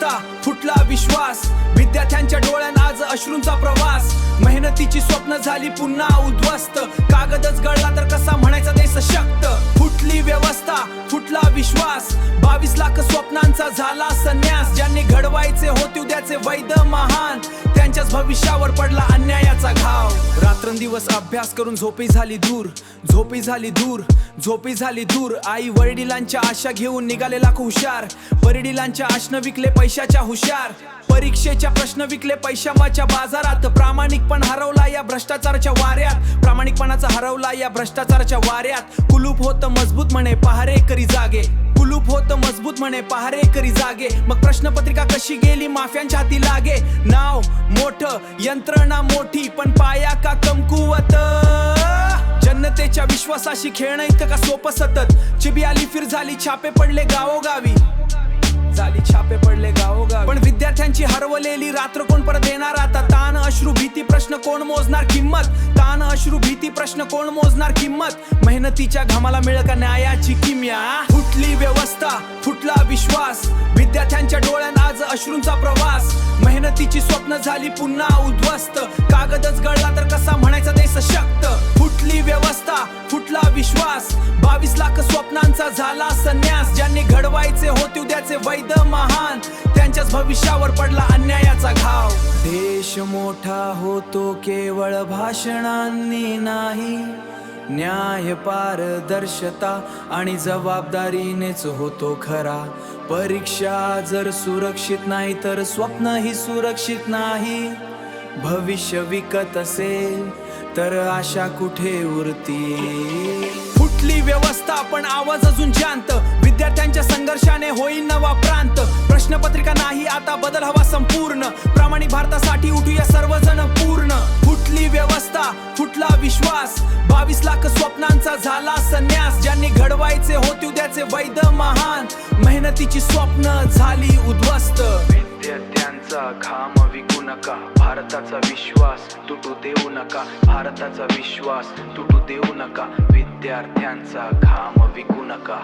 व्यवस्था फुटला विश्वास, विद्यार्थ्यांच्या डोळ्यात आज अश्रूंचा प्रवास, मेहनतीची स्वप्न झाली पुन्हा उद्ध्वस्त, कागदच गळला तर कसा म्हणायचा देश सशक्त. फुटली व्यवस्था फुटला विश्वास, 22 लाख स्वप्नांचा झाला संन्यास, ज्यांनी घडवायचे होते उद्याचे वैद महान, त्यांच्याच भविष्यावर पडला अन्यायाचा घाव. रात्रंदिवस अभ्यास करून झोपी झाली दूर, झोपी झाली दूर, झोपी झाली दूर. आई वडिलांच्या आशा घेऊन निघाले लाखो हुशार, वडिलांच्या आशनं विकले पैशाच्या हुशार, परीक्षेच्या प्रश्न विकले पैशाच्या बाजारात. प्रामाणिकपण हरवला या भ्रष्टाचाराच्या वाऱ्यात, प्रामाणिकपणाचा हरवला या भ्रष्टाचाराच्या वाऱ्यात. कुलूप होतं मजबूत म्हणे पहारेकरी जागे, कुलूप होतं मजबूत म्हणे पहारेकरी जागे. मग प्रश्नपत्रिका कशी गेली माफ्यांच्या हाती लागे. नाव मोठं यंत्रणा मोठी पण पाया का कमकुवत. जनतेच्या विश्वासाशी खेळणं इतकं का सोपं सतत. चिबी आली फिर झाली छापे पडले गावोगावी, झाली छापे पडले गावोगावी. पण विद्यार्थ्यांची हरवलेली रात्र कोण परत देणार आता. ताण अश्रू भीती प्रश्न कोण मोजणार किंमत, ताण अश्रू भीती प्रश्न कोण मोजणार किंमत. मेहनतीच्या घामाला मिळेल का न्यायाची किमया. फुटली व्यवस्था फुटला विश्वास, विद्यार्थ्यांच्या डोळ्यात आज अश्रूंचा प्रवास, मेहनतीची स्वप्न झाली पुन्हा उद्ध्वस्त, कागदच गळला तर कसा म्हणायचा देश सशक्त. फुटली व्यवस्था फुटला विश्वास, 22 लाख स्वप्नांचा झाला संन्यास, ज्यांनी घडवायचे होते उद्याचे वैद महान, त्यांच्याच भविष्यावर पडला अन्यायाचा घाव. देश मोठा होतो केवळ भाषणांनी नाही, न्याय पारदर्शता आणि जबाबदारीनेच होतो खरा. परीक्षा जर सुरक्षित नाही तर स्वप्नही सुरक्षित नाही. भविष्य विकत असेल तर आशा कुठे उरती. फुटली व्यवस्था पण आवाज अजून शांत, विद्यार्थ्यांच्या संघर्षाने होईल नवा प्रांत. प्रश्नपत्रिका नाही आता बदल हवा संपूर्ण, प्रामाणिक भारतासाठी उठूया सर्वजण पूर्ण. फुटली व्यवस्था फुटला विश्वास, 22 लाख स्वप्नांचा झाला संन्यास, ज्यांनी घडवायचे होते उद्याचे वैद महान, मेहनतीची स्वप्न झाली उद्ध्वस्त. विद्यार्थ्यांचा घाम विकू नका, भारताचा विश्वास तुटू देऊ नका, भारताचा विश्वास तुटू देऊ नका. विद्यार्थ्यांचा घाम विकू नका.